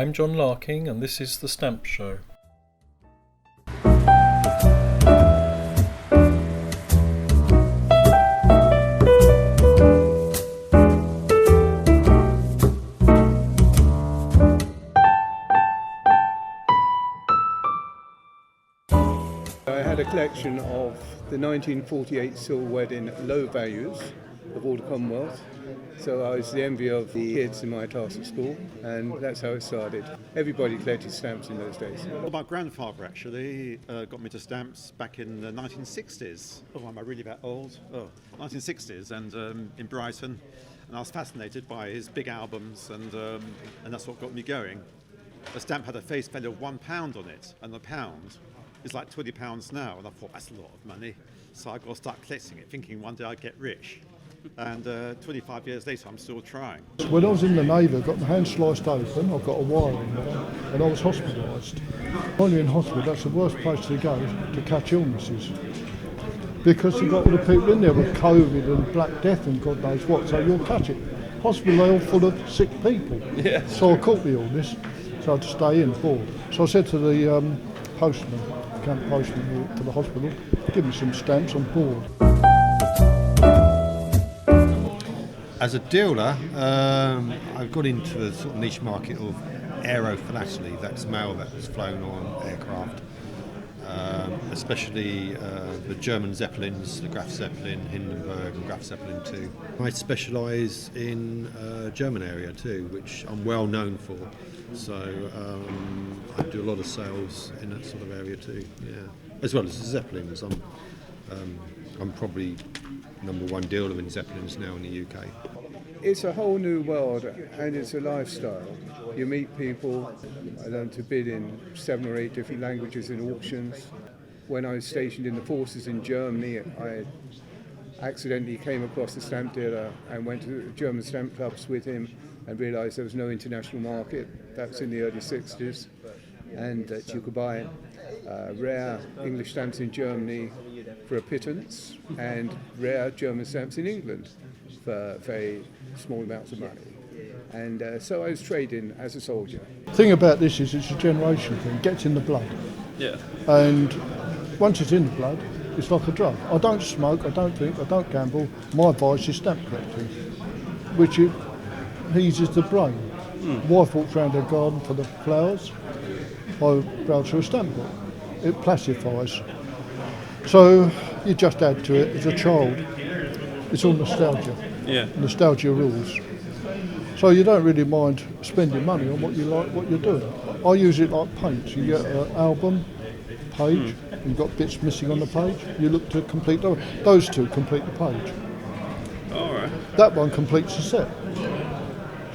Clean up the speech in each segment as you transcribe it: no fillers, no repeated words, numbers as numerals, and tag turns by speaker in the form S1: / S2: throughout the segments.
S1: I'm John Larking and this is The Stamp Show.
S2: I had a collection of the 1948 silver wedding low values of all the Commonwealth. So I was the envy of the kids in my class at school, and that's how it started. Everybody collected stamps in those days.
S3: Well, my grandfather actually got me into stamps back in the 1960s. Oh, am I really that old? 1960s, and in Brighton. And I was fascinated by his big albums, and that's what got me going. A stamp had a face value of £1 on it, and a pound is like £20 now, and I thought that's a lot of money. So I got to start collecting it, thinking one day I'd get rich. And 25 years later, I'm still trying.
S4: When I was in the Navy, I got my hand sliced open, I've got a wire in there, and I was hospitalised. When you're in hospital, that's the worst place to go to catch illnesses. Because you've got all the people in there with COVID and Black Death and God knows what, so you'll catch it. Hospital, they're all full of sick people.
S1: Yeah.
S4: So I caught the illness, so I had to stay in for. So I said to the postman, camp postman for the hospital, give me some stamps on board.
S5: As a dealer, I've got into the sort of niche market of aerophilately, that's mail that's flown on aircraft, especially the German Zeppelins, the Graf Zeppelin, Hindenburg and Graf Zeppelin 2. I specialise in German area too, which I'm well known for, so I do a lot of sales in that sort of area too, yeah. As well as the Zeppelins, I'm probably number one dealer in Zeppelins now in the UK.
S2: It's a whole new world, and it's a lifestyle. You meet people. I learned to bid in 7 or 8 different languages in auctions. When I was stationed in the forces in Germany, I accidentally came across a stamp dealer and went to German stamp clubs with him and realised there was no international market. That was in the early 60s, and that you could buy rare English stamps in Germany for a pittance and rare German stamps in England for very small amounts of money. And so I was trading as a soldier.
S4: The thing about this is it's a generation thing, it gets in the blood.
S1: Yeah.
S4: And once it's in the blood, it's like a drug. I don't smoke, I don't drink, I don't gamble. My vice is stamp collecting, which it eases the brain. Wife walks around her garden for the flowers. I browse through a stamp book. It pacifies. So you just add to it as a child. It's all nostalgia.
S1: Yeah.
S4: Nostalgia rules. So you don't really mind spending money on what you like, what you're doing. I use it like paint. You get an album, page, you've got bits missing on the page, you look to complete those two complete the page.
S1: All right.
S4: That one completes the set.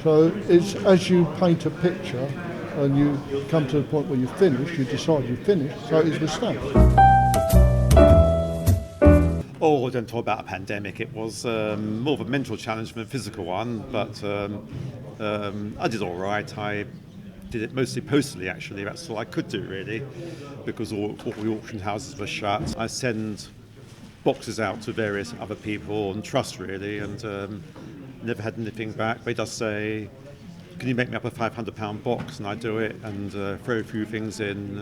S4: So it's as you paint a picture and you come to the point where you finish, you decide you finish, so it's the stamp.
S3: Oh, don't talk about a pandemic. It was more of a mental challenge than a physical one, but I did all right. I did it mostly postally, actually. That's all I could do, really, because all the auction houses were shut. I send boxes out to various other people on trust, really, and never had anything back. They just say, can you make me up a £500 box? And I do it and throw a few things in,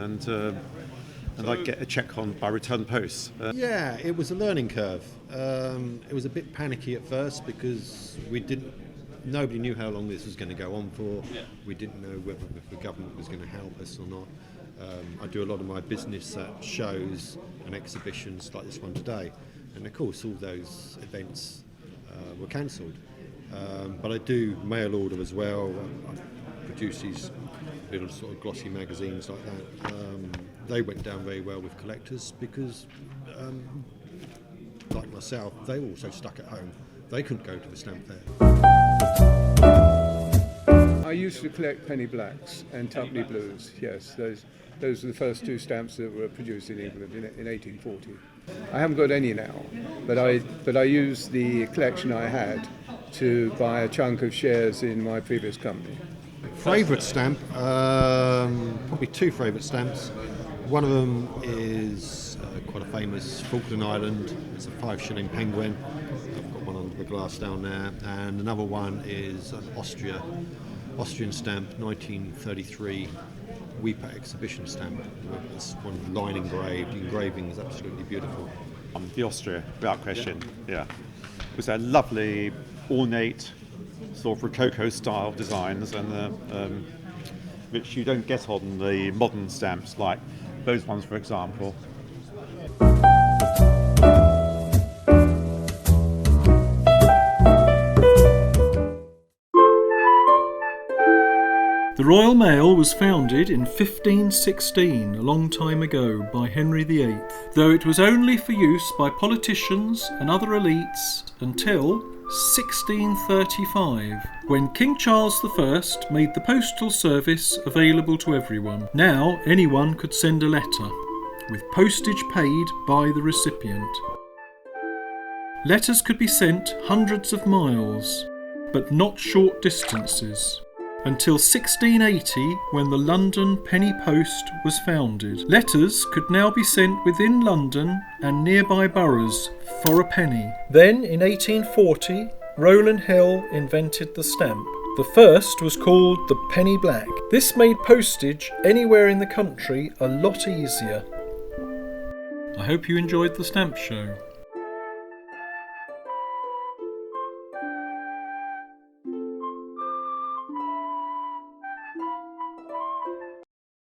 S3: and I get a check on by return post.
S5: Yeah, it was a learning curve. It was a bit panicky at first because nobody knew how long this was going to go on for. Yeah. We didn't know whether the government was going to help us or not. I do a lot of my business at shows and exhibitions like this one today, and of course all those events were cancelled. But I do mail order as well. I produce these little sort of glossy magazines like that. They went down very well with collectors because, like myself, they were also stuck at home. They couldn't go to the stamp fair.
S2: I used to collect penny blacks and tuppenny blues. Yes, those were the first 2 stamps that were produced in England in 1840. I haven't got any now, but I used the collection I had to buy a chunk of shares in my previous company.
S5: Favourite stamp, probably 2 favourite stamps. One of them is quite a famous Falkland Island. It's a 5-shilling penguin. I've got one under the glass down there. And another one is Austria. Austrian stamp, 1933 WIPA exhibition stamp. This one line engraved. The engraving is absolutely beautiful.
S3: The Austria, without question, yeah. It was a lovely, ornate, sort of Rococo style designs, and which you don't get on the modern stamps, like those ones, for example.
S1: The Royal Mail was founded in 1516, a long time ago, by Henry VIII, though it was only for use by politicians and other elites until 1635, when King Charles I made the postal service available to everyone. Now anyone could send a letter, with postage paid by the recipient. Letters could be sent hundreds of miles, but not short distances, until 1680, when the London Penny Post was founded. Letters could now be sent within London and nearby boroughs for a penny. Then, in 1840, Rowland Hill invented the stamp. The first was called the penny black. This made postage anywhere in the country a lot easier. I hope you enjoyed the stamp show.